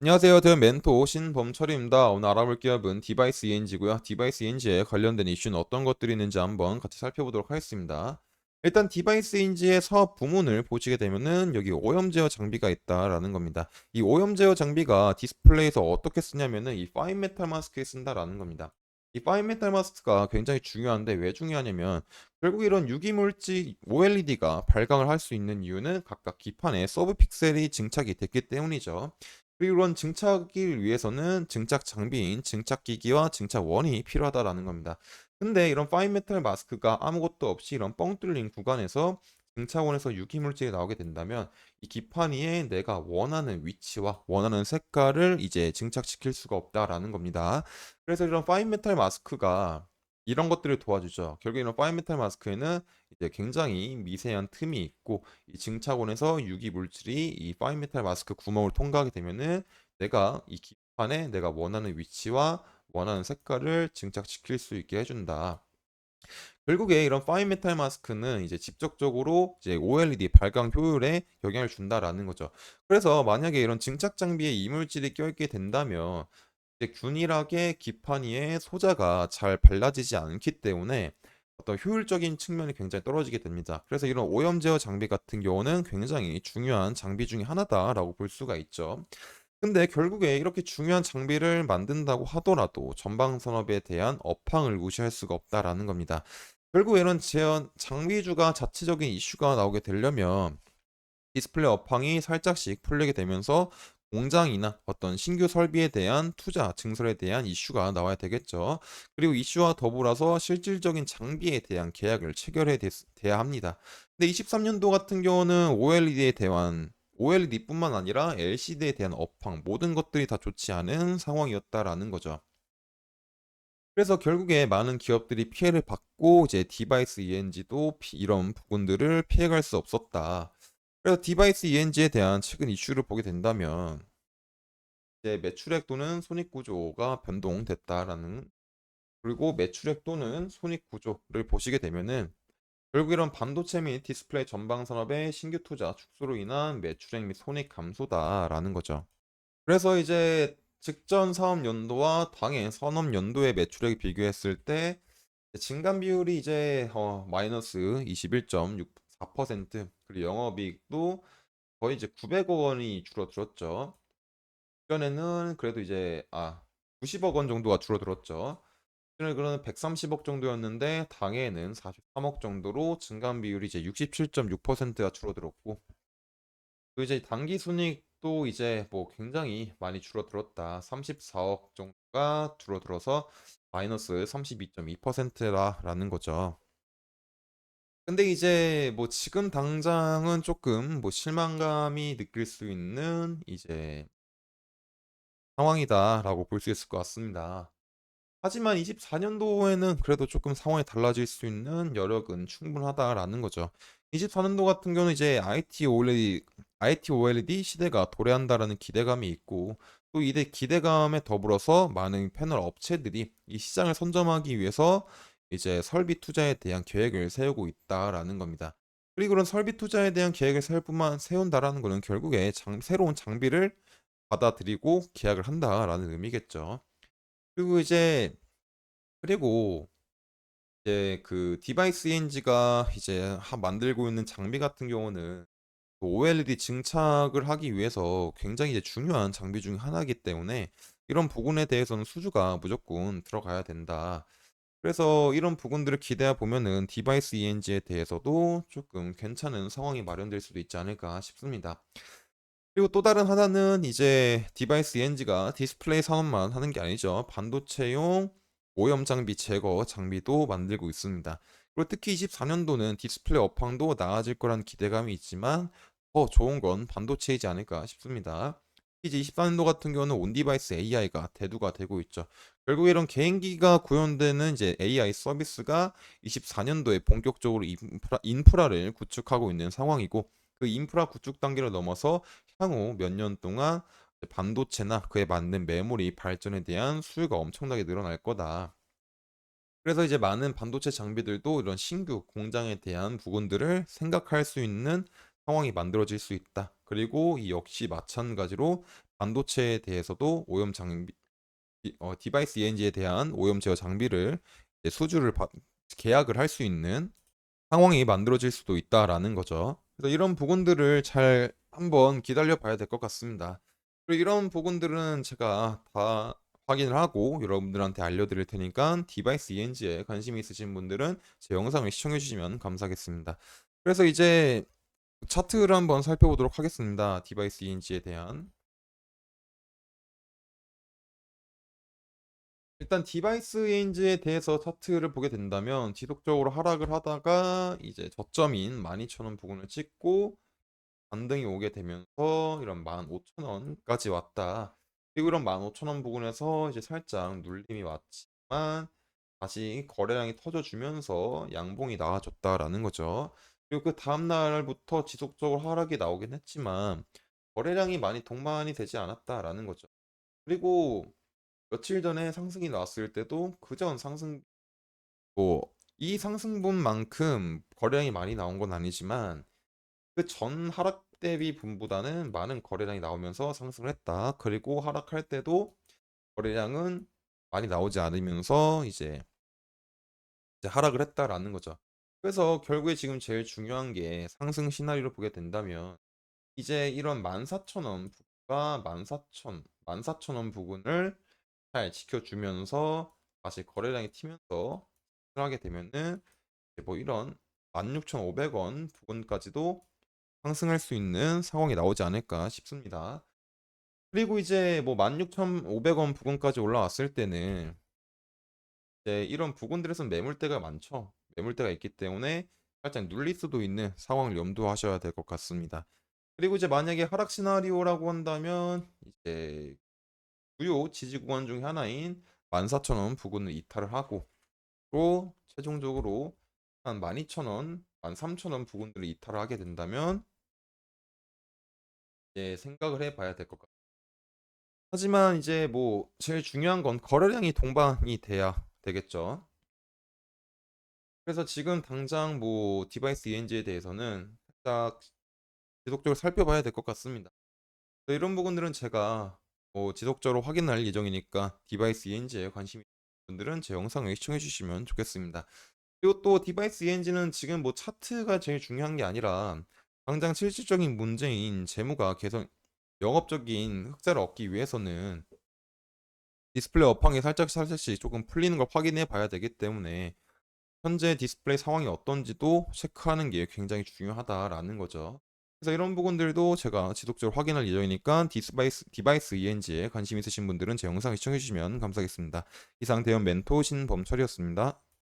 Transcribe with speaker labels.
Speaker 1: 안녕하세요. 대현 멘토 신범철입니다. 오늘 알아볼 기업은 디바이스 ENG고요. 디바이스 ENG에 관련된 이슈는 어떤 것들이 있는지 한번 같이 살펴보도록 하겠습니다. 일단 디바이스 ENG의 사업 부문을 보시게 되면은 여기 오염 제어 장비가 있다라는 겁니다. 이 오염 제어 장비가 디스플레이에서 어떻게 쓰냐면은 이 파인 메탈 마스크에 쓴다라는 겁니다. 이 파인 메탈 마스크가 굉장히 중요한데 왜 중요하냐면 결국 이런 유기물질 OLED가 발광을 할 수 있는 이유는 각각 기판에 서브 픽셀이 증착이 됐기 때문이죠. 그리고 이런 증착을 위해서는 증착 장비인 증착기기와 증착원이 필요하다라는 겁니다. 근데 이런 파인 메탈 마스크가 아무것도 없이 이런 뻥 뚫린 구간에서 증착원에서 유기물질이 나오게 된다면 이 기판 위에 내가 원하는 위치와 원하는 색깔을 이제 증착시킬 수가 없다라는 겁니다. 그래서 이런 파인 메탈 마스크가 이런 것들을 도와주죠. 결국 이런 파인 메탈 마스크에는 이제 굉장히 미세한 틈이 있고 이 증착원에서 유기 물질이 이 파인 메탈 마스크 구멍을 통과하게 되면은 내가 이 기판에 내가 원하는 위치와 원하는 색깔을 증착시킬 수 있게 해준다. 결국에 이런 파인 메탈 마스크는 이제 직접적으로 이제 OLED 발광 효율에 영향을 준다라는 거죠. 그래서 만약에 이런 증착 장비에 이물질이 껴있게 된다면 이제 균일하게 기판 위에 소자가 잘 발라지지 않기 때문에 어떤 효율적인 측면이 굉장히 떨어지게 됩니다. 그래서 이런 오염 제어 장비 같은 경우는 굉장히 중요한 장비 중에 하나다라고 볼 수가 있죠. 근데 결국에 이렇게 중요한 장비를 만든다고 하더라도 전방 산업에 대한 업황을 무시할 수가 없다라는 겁니다. 결국 이런 제한 장비주가 자체적인 이슈가 나오게 되려면 디스플레이 업황이 살짝씩 풀리게 되면서 공장이나 어떤 신규 설비에 대한 투자 증설에 대한 이슈가 나와야 되겠죠. 그리고 이슈와 더불어서 실질적인 장비에 대한 계약을 돼야 합니다. 근데 23년도 같은 경우는 OLED에 대한 OLED뿐만 아니라 LCD에 대한 업황 모든 것들이 다 좋지 않은 상황이었다라는 거죠. 그래서 결국에 많은 기업들이 피해를 받고 이제 디바이스 ENG도 이런 부분들을 피해갈 수 없었다. 그래서 디바이스 ENG에 대한 최근 이슈를 보게 된다면 이제 매출액 또는 손익 구조가 변동됐다라는, 그리고 매출액 또는 손익 구조를 보시게 되면은 결국 이런 반도체 및 디스플레이 전방 산업의 신규 투자 축소로 인한 매출액 및 손익 감소다라는 거죠. 그래서 이제 직전 사업 연도와 당해 선업 연도의 매출액 비교했을 때 증감 비율이 이제 마이너스 21.64%, 그리고 영업이익도 거의 이제 900억 원이 줄어들었죠. 그전에는 그래도 이제 90억 원 정도가 줄어들었죠. 그전에 그러면 130억 정도였는데 당해에는 43억 정도로 증감 비율이 이제 67.6%가 줄어들었고, 그 이제 당기 순이익도 이제 뭐 굉장히 많이 줄어들었다. 34억 정도가 줄어들어서 마이너스 32.2%라는 거죠. 근데 이제 뭐 지금 당장은 조금 뭐 실망감이 느낄 수 있는 이제 상황이다라고 볼 수 있을 것 같습니다. 하지만 24년도에는 그래도 조금 상황이 달라질 수 있는 여력은 충분하다라는 거죠. 24년도 같은 경우는 이제 IT OLED 시대가 도래한다라는 기대감이 있고, 또 이 기대감에 더불어서 많은 패널 업체들이 이 시장을 선점하기 위해서 이제 설비 투자에 대한 계획을 세우고 있다라는 겁니다. 그리고 그런 설비 투자에 대한 계획을 세운다라는 거는 결국에 새로운 장비를 받아들이고 계약을 한다라는 의미겠죠. 그리고 그리고 이제 그 디바이스 ENG가 이제 만들고 있는 장비 같은 경우는 그 OLED 증착을 하기 위해서 굉장히 이제 중요한 장비 중 하나이기 때문에 이런 부분에 대해서는 수주가 무조건 들어가야 된다. 그래서 이런 부분들을 기대해 보면은 디바이스 ENG에 대해서도 조금 괜찮은 상황이 마련될 수도 있지 않을까 싶습니다. 그리고 또 다른 하나는 이제 디바이스 ENG가 디스플레이 산업만 하는 게 아니죠. 반도체용 오염 장비 제거 장비도 만들고 있습니다. 그리고 특히 24년도는 디스플레이 업황도 나아질 거란 기대감이 있지만 더 좋은 건 반도체이지 않을까 싶습니다. 이제 24년도 같은 경우는 온디바이스 AI가 대두가 되고 있죠. 결국 이런 개인기가 구현되는 이제 AI 서비스가 24년도에 본격적으로 인프라를 구축하고 있는 상황이고, 그 인프라 구축 단계를 넘어서 향후 몇 년 동안 반도체나 그에 맞는 메모리 발전에 대한 수요가 엄청나게 늘어날 거다. 그래서 이제 많은 반도체 장비들도 이런 신규 공장에 대한 부분들을 생각할 수 있는 상황이 만들어질 수 있다. 그리고 이 역시 마찬가지로 반도체에 대해서도 오염 장비 디바이스 ENG에 대한 오염 제어 장비를 이제 수주를 계약을 할 수 있는 상황이 만들어질 수도 있다라는 거죠. 그래서 이런 부분들을 잘 한번 기다려 봐야 될 것 같습니다. 그리고 이런 부분들은 제가 다 확인을 하고 여러분들한테 알려드릴 테니까 디바이스 ENG에 관심이 있으신 분들은 제 영상을 시청해 주시면 감사하겠습니다. 그래서 이제 차트를 한번 살펴보도록 하겠습니다. 디바이스 ENG에 대한. 일단 디바이스 ENG에 대해서 차트를 보게 된다면 지속적으로 하락을 하다가 이제 저점인 12,000원 부근을 찍고 반등이 오게 되면서 이런 15,000원까지 왔다. 그리고 이런 15,000원 부근에서 이제 살짝 눌림이 왔지만 다시 거래량이 터져주면서 양봉이 나와줬다라는 거죠. 그리고 그 다음 날부터 지속적으로 하락이 나오긴 했지만 거래량이 많이 동반이 되지 않았다라는 거죠. 그리고 며칠 전에 상승이 나왔을 때도 그전 상승 이 상승분만큼 거래량이 많이 나온 건 아니지만 그 전 하락 대비 분보다는 많은 거래량이 나오면서 상승을 했다. 그리고 하락할 때도 거래량은 많이 나오지 않으면서 이제 하락을 했다라는 거죠. 그래서 결국에 지금 제일 중요한 게 상승 시나리오를 보게 된다면 이제 이런 14,000원 부가 14,000원 부근을 잘 지켜주면서 다시 거래량이 튀면서 하게 되면은 이제 뭐 이런 16,500원 부근까지도 상승할 수 있는 상황이 나오지 않을까 싶습니다. 그리고 이제 뭐 16,500원 부근까지 올라왔을 때는 이제 이런 부근들에서는 매물대가 많죠. 매물대가 있기 때문에 살짝 눌릴 수도 있는 상황을 염두하셔야 될 것 같습니다. 그리고 이제 만약에 하락 시나리오라고 한다면 이제 주요 지지 구간 중에 하나인 14,000원 부근을 이탈을 하고 또 최종적으로 한 12,000원, 13,000원 부근들을 이탈을 하게 된다면 이제 생각을 해봐야 될 것 같아요. 하지만 이제 뭐 제일 중요한 건 거래량이 동반이 돼야 되겠죠. 그래서 지금 당장 뭐 디바이스 ENG에 대해서는 살짝 지속적으로 살펴봐야 될 것 같습니다. 이런 부분들은 제가 뭐 지속적으로 확인할 예정이니까 디바이스 ENG에 관심 있는 분들은 제 영상을 시청해 주시면 좋겠습니다. 그리고 또 디바이스 ENG는 지금 뭐 차트가 제일 중요한 게 아니라 당장 실질적인 문제인 재무가 개선, 영업적인 흑자를 얻기 위해서는 디스플레이 업황이 살짝씩 조금 풀리는 걸 확인해 봐야 되기 때문에 현재 디스플레이 상황이 어떤지도 체크하는 게 굉장히 중요하다라는 거죠. 그래서 이런 부분들도 제가 지속적으로 확인할 예정이니까 디바이스 ENG에 관심 있으신 분들은 제 영상 시청해 주시면 감사하겠습니다. 이상 대형 멘토 신범철이었습니다.